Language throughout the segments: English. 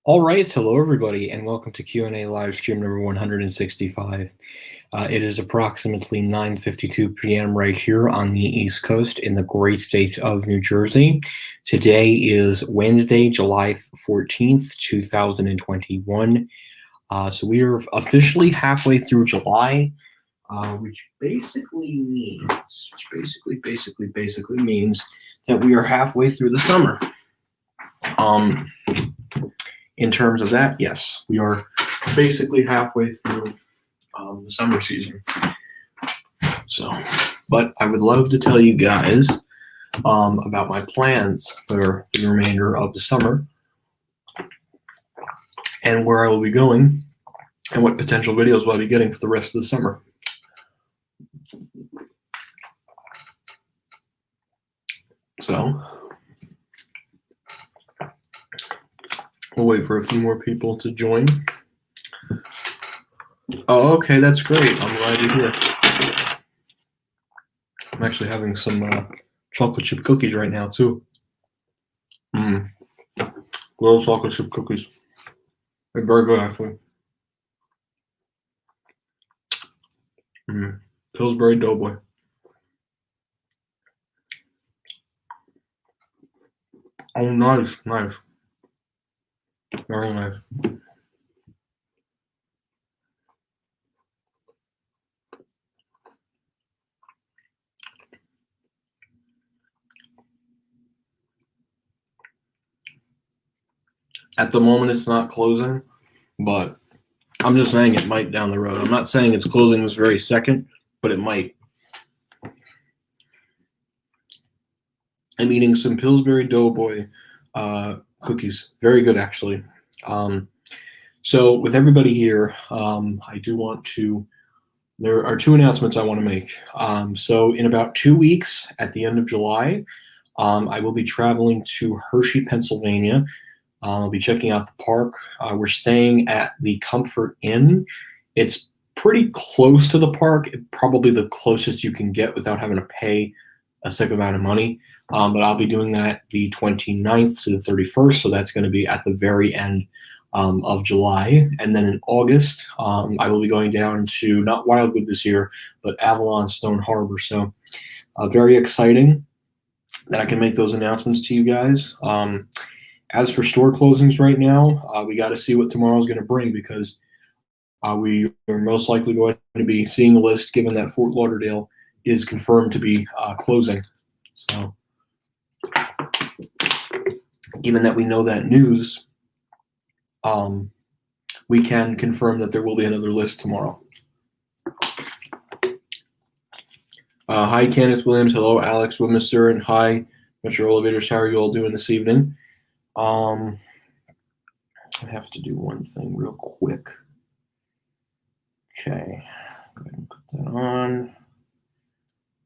All right, hello everybody, and welcome to Q&A live stream number 165. It is approximately 9:52 p.m. right here on the East Coast in the great state of New Jersey. Today is Wednesday, July 14th, 2021. So we are officially halfway through July, which basically means that we are halfway through the summer. In terms of that, yes, we are basically halfway through the summer season. So, but I would love to tell you guys about my plans for the remainder of the summer and where I will be going and what potential videos I'll be getting for the rest of the summer. So, we'll wait for a few more people to join. Oh, okay, that's great. I'm glad to hear. I'm actually having some chocolate chip cookies right now, too. Little chocolate chip cookies. They're very good, actually. Pillsbury Doughboy. Oh, nice. Very nice. At the moment, it's not closing, but I'm just saying it might down the road. I'm not saying it's closing this very second, but it might. I'm eating some Pillsbury Doughboy cookies. Very good, actually. So with everybody here, I do want to. There are two announcements I want to make. So in about 2 weeks, at the end of July, I will be traveling to Hershey, Pennsylvania. I'll be checking out the park. We're staying at the Comfort Inn. It's pretty close to the park, probably the closest you can get without having to pay a sick amount of money. But I'll be doing that the 29th to the 31st, so that's going to be at the very end of July. And then in August, I will be going down to, not Wildwood this year, but Avalon Stone Harbor. So very exciting that I can make those announcements to you guys. As for store closings right now, we got to see what tomorrow's going to bring, because we are most likely going to be seeing a list, given that Fort Lauderdale is confirmed to be closing. So, given that we know that news, we can confirm that there will be another list tomorrow. Hi, Kenneth Williams. Hello, Alex Wimister, and hi, Metro Elevators. How are you all doing this evening? I have to do one thing real quick. Okay, go ahead and put that on.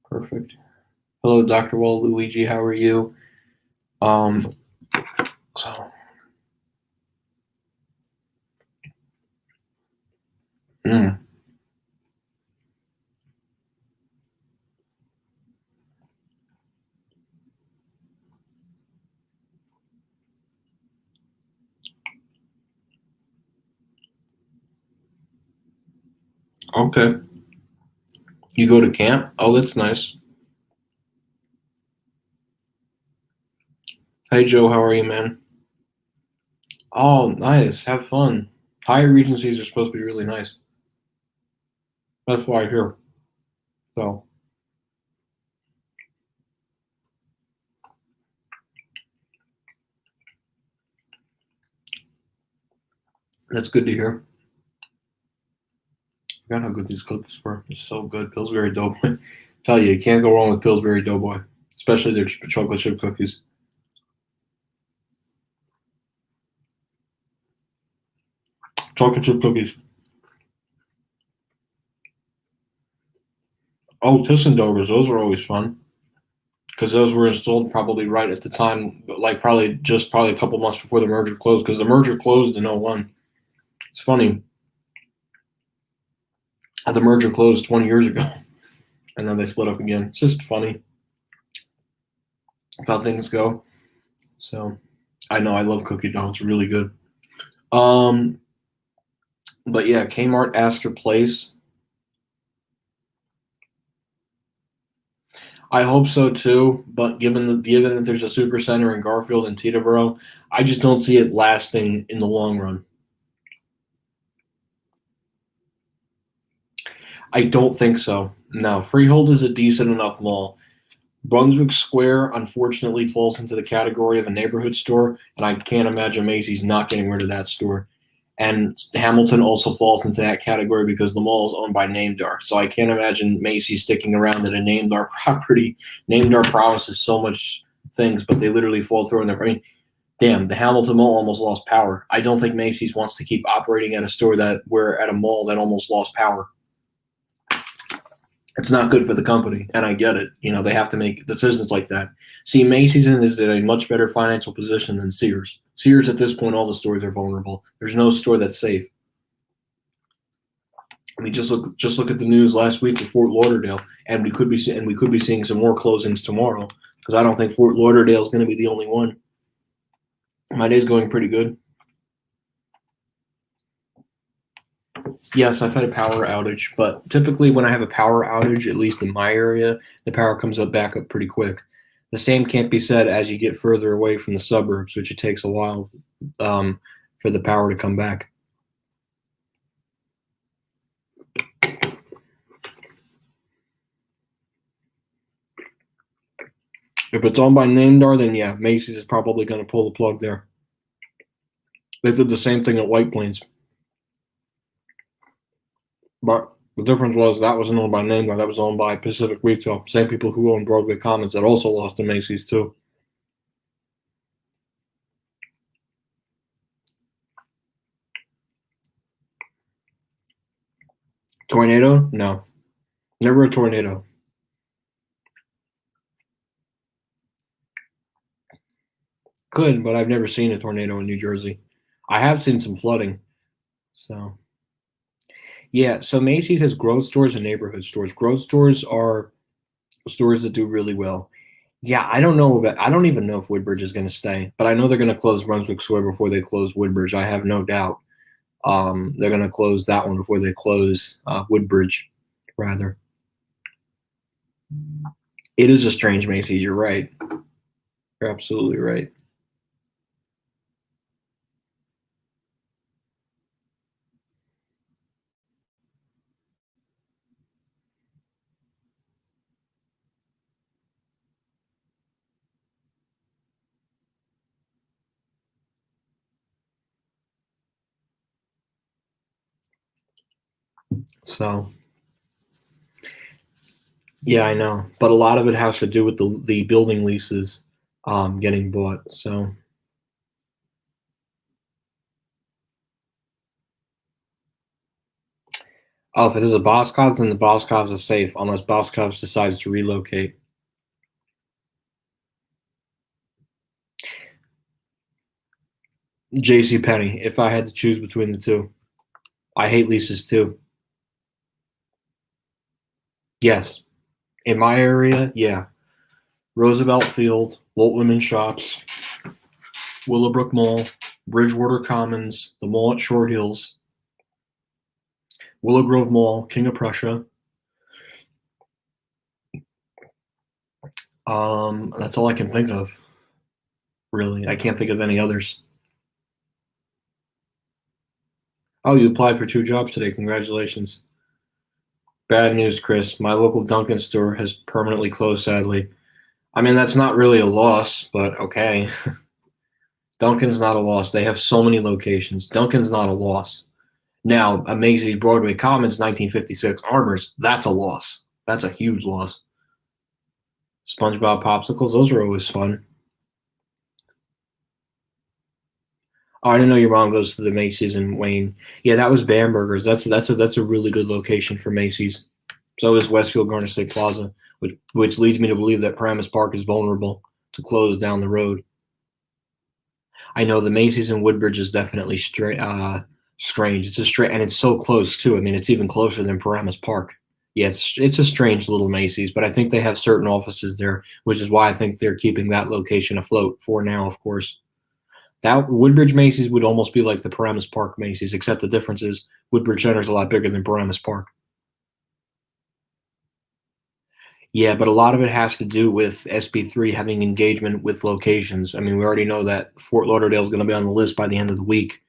Perfect. Hello, Dr. Waluigi. How are you? So. Okay. You go to camp? Oh, that's nice. Hey, Joe. How are you, man? Oh, nice. Have fun. Higher Regencies are supposed to be really nice. That's why I hear. So. That's good to hear. I forgot how good these cookies were. It's so good. Pillsbury Doughboy. Tell you can't go wrong with Pillsbury Doughboy, especially their chocolate chip cookies. Chocolate chip cookies. Oh, Tissendogers. Those are always fun, because those were installed probably right at the time, like probably a couple months before the merger closed, because the merger closed in 01. It's funny. The merger closed 20 years ago, and then they split up again. It's just funny how things go. So, I know I love cookie dough. It's really good. But yeah, Kmart Astor Place. I hope so too, but given that there's a super center in Garfield and Teterboro, I just don't see it lasting in the long run. I don't think so. No, Freehold is a decent enough mall. Brunswick Square unfortunately falls into the category of a neighborhood store, and I can't imagine Macy's not getting rid of that store. And Hamilton also falls into that category because the mall is owned by Namedar. So I can't imagine Macy's sticking around at a Namedar property. Namedar promises so much things, but they literally fall through. I mean, damn, the Hamilton Mall almost lost power. I don't think Macy's wants to keep operating at a store that we're at a mall that almost lost power. It's not good for the company, and I get it. They have to make decisions like that. See, Macy's is in a much better financial position than Sears. Sears, at this point, all the stores are vulnerable. There's no store that's safe. I mean, just look at the news last week with Fort Lauderdale, and we could be seeing some more closings tomorrow because I don't think Fort Lauderdale is going to be the only one. My day's going pretty good. Yes, I've had a power outage, but typically when I have a power outage, at least in my area, the power comes back up pretty quick. The same can't be said as you get further away from the suburbs, which it takes a while for the power to come back. If it's owned by Namedar, then yeah, Macy's is probably going to pull the plug there. They did the same thing at White Plains. But the difference was that wasn't owned by Namedar, that was owned by Pacific Retail. Same people who own Broadway Commons that also lost to Macy's too. Tornado? No. Never a tornado. Could, but I've never seen a tornado in New Jersey. I have seen some flooding. So, yeah. So Macy's has growth stores and neighborhood stores. Growth stores are stores that do really well. Yeah, I don't know I don't even know if Woodbridge is going to stay, but I know they're going to close Brunswick Square before they close Woodbridge. I have no doubt. They're going to close that one before they close Woodbridge, rather. It is a strange Macy's. You're right. You're absolutely right. So, yeah, I know, but a lot of it has to do with the building leases getting bought. So, oh, if it is a Boscov's, then the Boscov's is safe unless Boscov's decides to relocate. J.C. Penney. If I had to choose between the two, I hate leases too. Yes, in my area, yeah. Roosevelt Field, Walt Women's Shops, Willowbrook Mall, Bridgewater Commons, the mall at Short Hills, Willow Grove Mall, King of Prussia. That's all I can think of. Really, I can't think of any others. Oh, you applied for 2 jobs today. Congratulations. Bad news, Chris. My local Dunkin' store has permanently closed, sadly. I mean, that's not really a loss, but okay. Dunkin's not a loss. They have so many locations. Dunkin's not a loss. Now, Amazing Broadway Commons 1956 Armors, that's a loss. That's a huge loss. SpongeBob popsicles, those are always fun. Oh, I didn't know your mom goes to the Macy's in Wayne. Yeah, that was Bamberger's. That's a really good location for Macy's. So is Westfield Garden State Plaza, which leads me to believe that Paramus Park is vulnerable to close down the road. I know the Macy's in Woodbridge is definitely strange. It's a strange, and it's so close too. I mean, it's even closer than Paramus Park. Yeah, it's a strange little Macy's, but I think they have certain offices there, which is why I think they're keeping that location afloat for now, of course. That Woodbridge Macy's would almost be like the Paramus Park Macy's, except the difference is Woodbridge Center is a lot bigger than Paramus Park. Yeah, but a lot of it has to do with SB3 having engagement with locations. I mean, we already know that Fort Lauderdale is going to be on the list by the end of the week.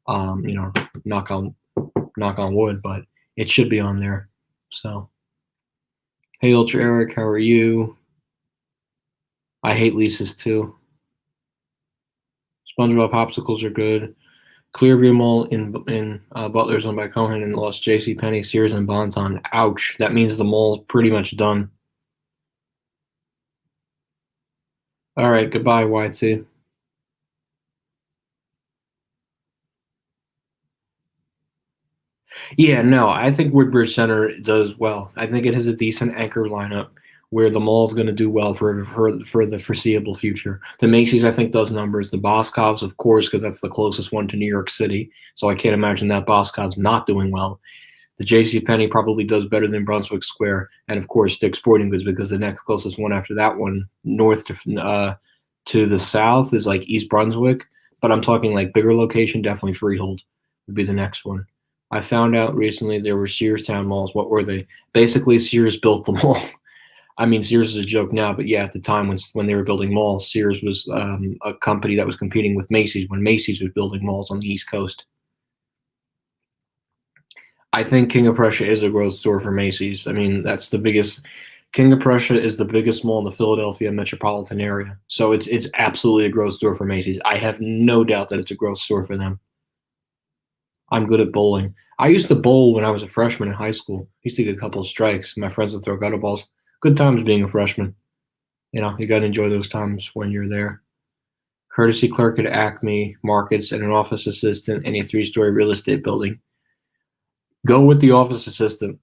You know, knock on knock on wood, but it should be on there. So, hey, Ultra Eric, how are you? I hate Lisa's too. SpongeBob popsicles are good. Clearview Mall in Butler's owned by Cohen and lost J.C. Penney, Sears, and Bonton. Ouch! That means the mall's pretty much done. All right, goodbye, YT. Yeah, no, I think Woodbridge Center does well. I think it has a decent anchor lineup where the mall's going to do well for the foreseeable future. The Macy's, I think, does numbers. The Boscov's, of course, because that's the closest one to New York City. So I can't imagine that Boscov's not doing well. The J.C. Penney probably does better than Brunswick Square, and of course Dick's Sporting Goods because the next closest one after that one, north to the south, is like East Brunswick. But I'm talking like bigger location, definitely Freehold would be the next one. I found out recently there were Sears Town malls. What were they? Basically, Sears built the mall. I mean, Sears is a joke now, but yeah, at the time when they were building malls, Sears was a company that was competing with Macy's when Macy's was building malls on the East Coast. I think King of Prussia is a growth store for Macy's. I mean, that's the biggest. King of Prussia is the biggest mall in the Philadelphia metropolitan area, so it's absolutely a growth store for Macy's. I have no doubt that it's a growth store for them. I'm good at bowling. I used to bowl when I was a freshman in high school. I used to get a couple of strikes. My friends would throw gutter balls. Good times being a freshman. You know, you got to enjoy those times when you're there. Courtesy clerk at Acme Markets and an office assistant in a three-story real estate building. Go with the office assistant.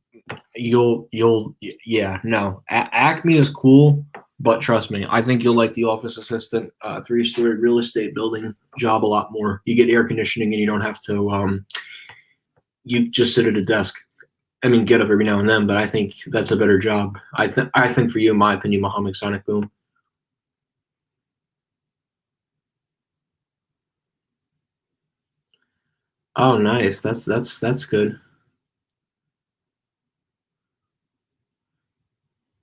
Yeah, no. Acme is cool, but trust me, I think you'll like the office assistant three-story real estate building job a lot more. You get air conditioning and you don't have to you just sit at a desk. I mean, get up every now and then, but I think that's a better job. I think for you, in my opinion, Mohammed Sonic Boom. Oh, nice. That's good.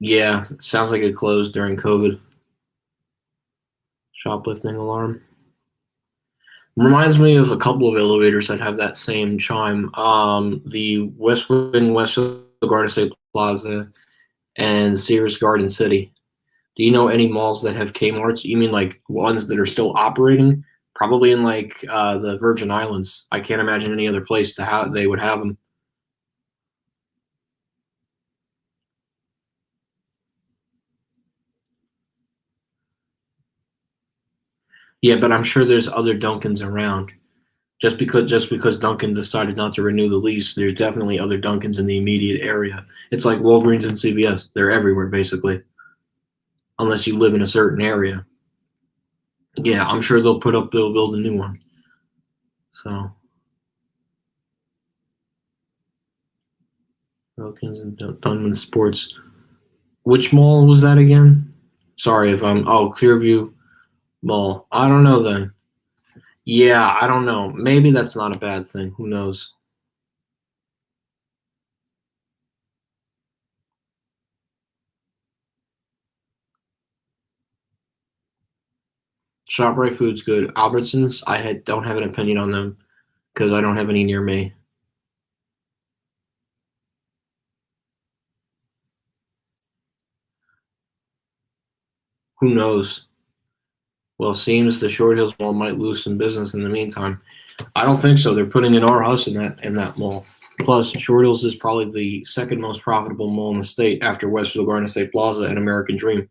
Yeah, it sounds like it closed during COVID. Shoplifting alarm. Reminds me of a couple of elevators that have that same chime. The West Wing, West of the Garden State Plaza, and Sears Garden City. Do you know any malls that have Kmart's? You mean like ones that are still operating? Probably in like the Virgin Islands. I can't imagine any other place to how they would have them. Yeah, but I'm sure there's other Dunkins around. Just because Dunkin decided not to renew the lease, there's definitely other Dunkins in the immediate area. It's like Walgreens and CVS. They're everywhere basically, unless you live in a certain area. Yeah, I'm sure they'll build a new one. So Dunkins and Dunman Sports. Which mall was that again? Sorry if I'm. Oh, Clearview Mall. I don't know then. Yeah, I don't know. Maybe that's not a bad thing. Who knows? ShopRite Food's good. Albertsons, don't have an opinion on them because I don't have any near me. Who knows? Well, seems the Short Hills Mall might lose some business in the meantime. I don't think so. They're putting an R Hus in that mall. Plus, Short Hills is probably the second most profitable mall in the state after Westfield Garden State Plaza and American Dream.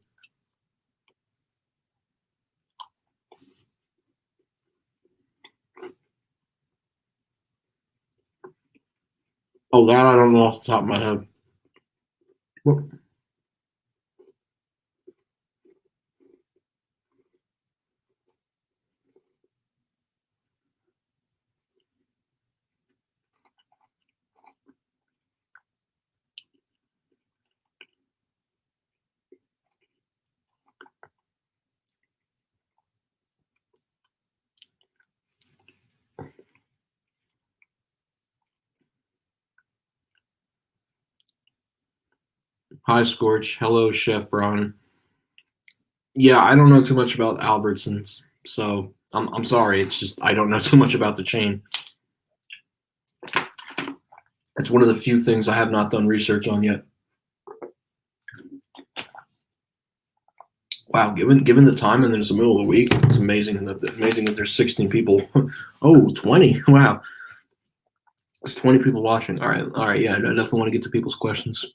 Oh, that I don't know off the top of my head. Hi, Scorch. Hello, Chef Brian. Yeah, I don't know too much about Albertsons, so I'm sorry. It's just I don't know too much about the chain. It's one of the few things I have not done research on yet. Wow, given the time and then it's the middle of the week, it's amazing that there's 16 people. Oh, 20. Wow. There's 20 people watching. All right, yeah, I definitely want to get to people's questions.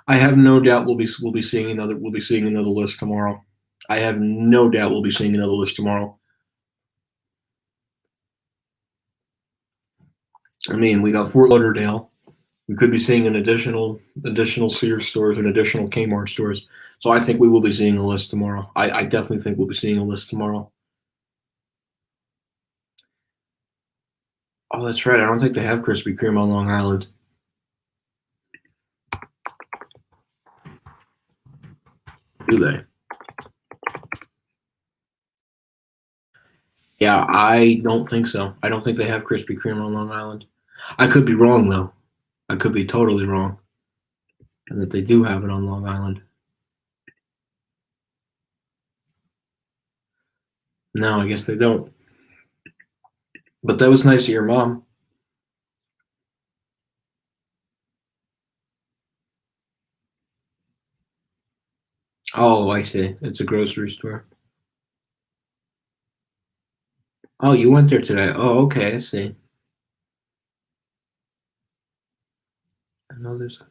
I have no doubt we'll be seeing another list tomorrow. I have no doubt we'll be seeing another list tomorrow. I mean, we got Fort Lauderdale. We could be seeing an additional Sears stores and additional Kmart stores. So I think we will be seeing a list tomorrow. I definitely think we'll be seeing a list tomorrow. Oh, that's right. I don't think they have Krispy Kreme on Long Island. Do they? Yeah, I don't think so. I don't think they have Krispy Kreme on Long Island. I could be wrong though. I could be totally wrong, and that they do have it on Long Island. No, I guess they don't. But that was nice of your mom. Oh, I see. It's a grocery store. Oh, you went there today. Oh, okay, I see. I know there's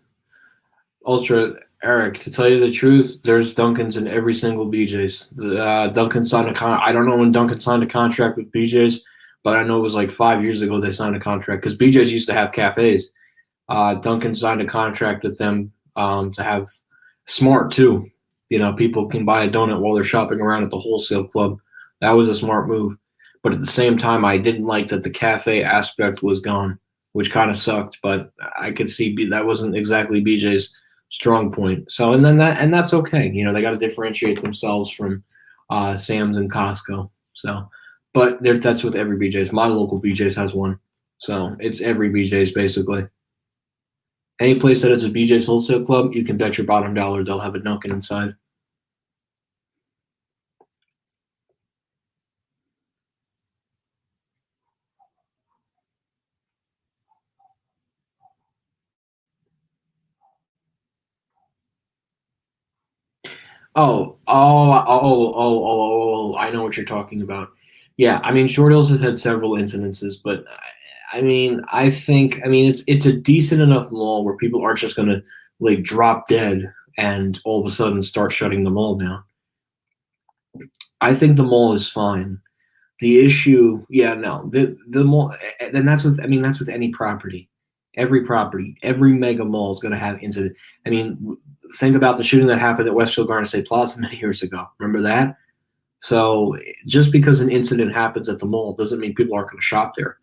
Ultra Eric. To tell you the truth, there's Dunkin's in every single BJ's. Dunkin signed a con. I don't know when Dunkin signed a contract with BJ's, but I know it was like 5 years ago they signed a contract because BJ's used to have cafes. Dunkin signed a contract with them to have Smart too. You know, people can buy a donut while they're shopping around at the wholesale club. That was a smart move. But at the same time, I didn't like that the cafe aspect was gone, which kind of sucked. But I could see that wasn't exactly BJ's strong point. So, and that's okay. You know, they got to differentiate themselves from Sam's and Costco. So, but that's with every BJ's. My local BJ's has one. So it's every BJ's basically. Any place that is a BJ's Wholesale Club, you can bet your bottom dollar they'll have a Dunkin' inside. I know what you're talking about. Yeah, I mean, Short Hills has had several incidences, but I mean, I mean, it's a decent enough mall where people aren't just gonna like drop dead and all of a sudden start shutting the mall down. I think the mall is fine. The issue, yeah, no, the mall, and that's with, I mean, that's with any property. Every mega mall is going to have incident. I mean, think about the shooting that happened at Westfield Garden State Plaza many years ago. Remember that? So just because an incident happens at the mall doesn't mean people aren't going to shop there.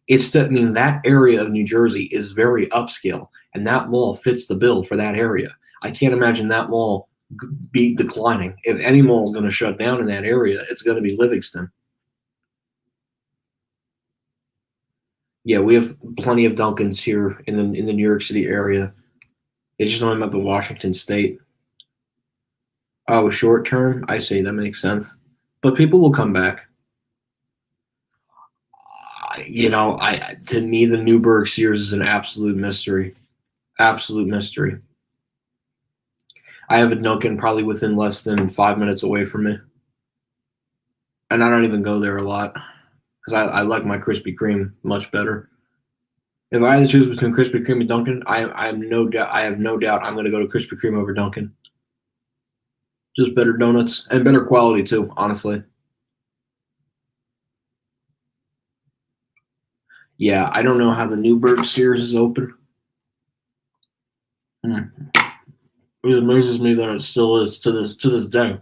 I mean, that area of New Jersey is very upscale, and that mall fits the bill for that area. I can't imagine that mall be declining. If any mall is going to shut down in that area, it's going to be Livingston. Yeah, we have plenty of Dunkins here in the New York City area. They just don't have them up in Washington State. Oh, short term, I see that makes sense, but people will come back. You know, I to me the Newburgh Sears is an absolute mystery, absolute mystery. I have a Dunkin' probably within less than 5 minutes away from me, and I don't even go there a lot because I like my Krispy Kreme much better. If I had to choose between Krispy Kreme and Dunkin', I have no doubt I'm going to go to Krispy Kreme over Dunkin'. Just better donuts and better quality too, honestly. Yeah, I don't know how the Newburgh Sears is open. Hmm. It amazes me that it still is to this day.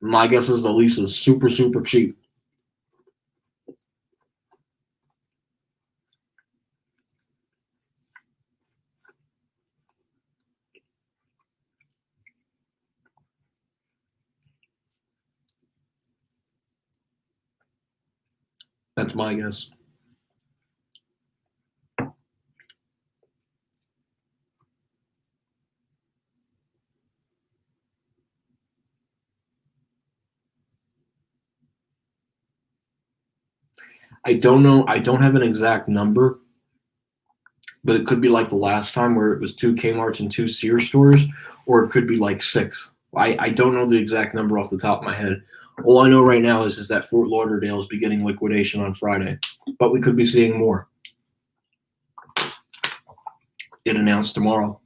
My guess is the lease is super cheap. That's my guess. I don't know. I don't have an exact number, but it could be like the last time where it was 2 Kmart's and 2 Sears stores, or it could be like 6. I don't know the exact number off the top of my head. All I know right now is that Fort Lauderdale is beginning liquidation on Friday, but we could be seeing more. It announced tomorrow.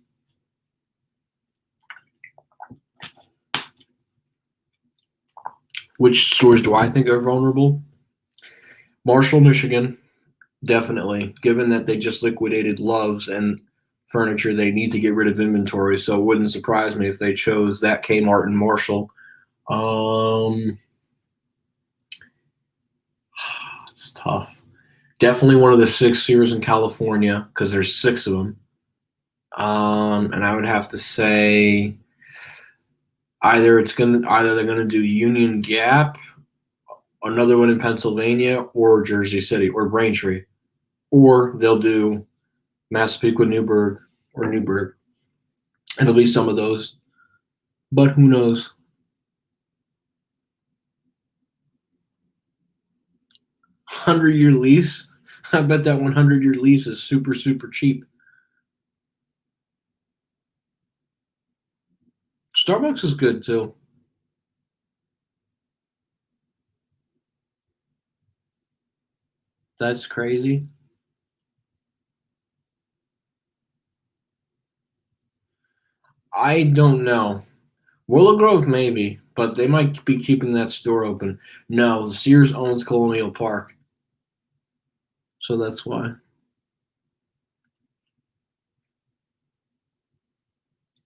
Which stores do I think are vulnerable? Marshall, Michigan, definitely. Given that they just liquidated Love's and furniture, they need to get rid of inventory. So it wouldn't surprise me if they chose that Kmart and Marshall. It's tough. Definitely one of the 6 Sears in California because there's 6 of them. And I would have to say either they're gonna do Union Gap, another one in Pennsylvania, or Jersey City, or Braintree, or they'll do Massapequa, Newburgh, or Newburgh. It'll be some of those, but who knows? 100-year lease. I bet that 100-year lease is super, super cheap. Starbucks is good too. That's crazy. I don't know. Willow Grove maybe, but they might be keeping that store open. No, Sears owns Colonial Park, so that's why.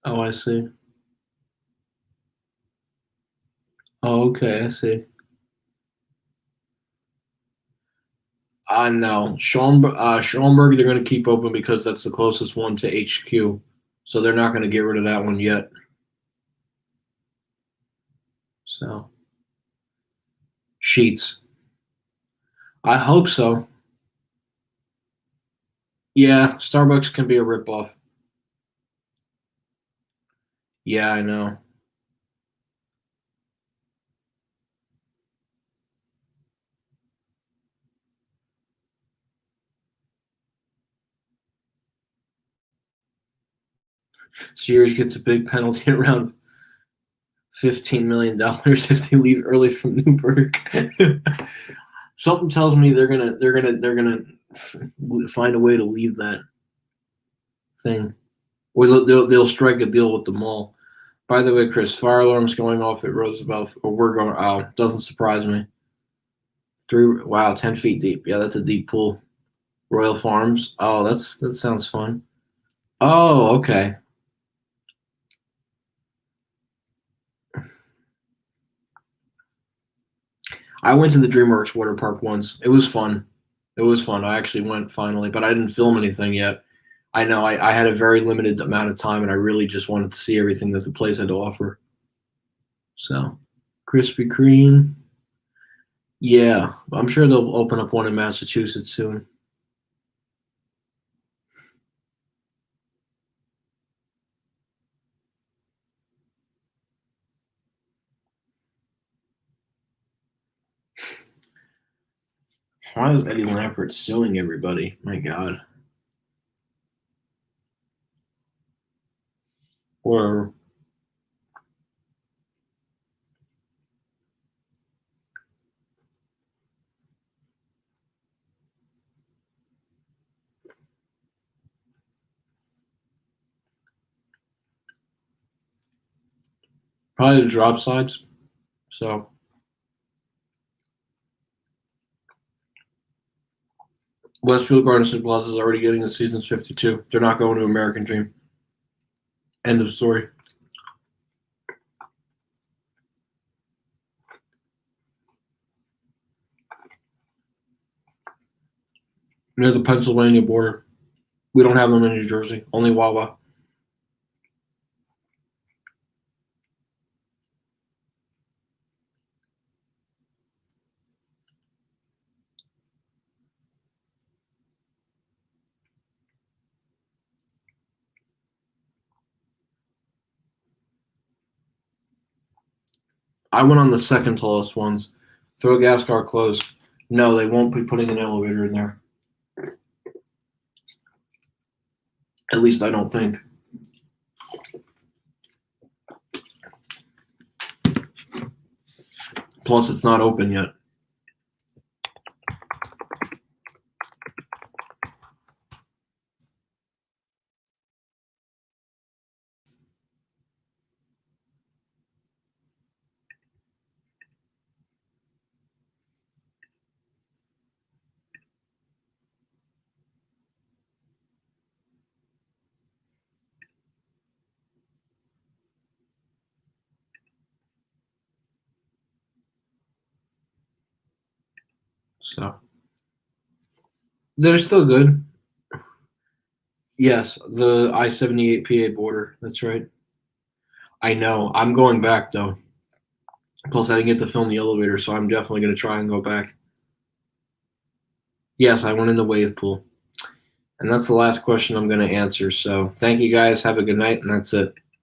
Oh, I see. Oh, okay, I see. No, Schaumburg they're going to keep open because that's the closest one to HQ, so they're not going to get rid of that one yet. So Sheets, I hope so. Yeah, Starbucks can be a ripoff. Yeah, I know. Sears gets a big penalty around $15 million if they leave early from Newburgh. Something tells me they're gonna find a way to leave that thing, or they'll strike a deal with the mall. By the way, Chris, fire alarms going off at Roosevelt, or we're going. Oh, doesn't surprise me. Wow, 10 feet deep. Yeah, that's a deep pool. Royal Farms. Oh, that sounds fun. Oh, okay. I went to the DreamWorks water park once. It was fun. It was fun. I actually went finally, but I didn't film anything yet. I know I had a very limited amount of time, and I really just wanted to see everything that the place had to offer. So, Krispy Kreme. Yeah, I'm sure they'll open up one in Massachusetts soon. Why is Eddie Lampert suing everybody? My God. Or probably the drop sides. So Westfield Garden Plaza is already getting the season's 52. They're not going to American Dream. End of story. Near the Pennsylvania border. We don't have them in New Jersey. Only Wawa. I went on the second tallest ones. Throw gas car closed. No, they won't be putting an elevator in there. At least I don't think. Plus, it's not open yet. So they're still good. Yes, the I-78 PA border. That's right. I know. I'm going back though. Plus, I didn't get to film the elevator, so I'm definitely going to try and go back. Yes, I went in the wave pool. And that's the last question I'm going to answer. So thank you guys. Have a good night, and that's it.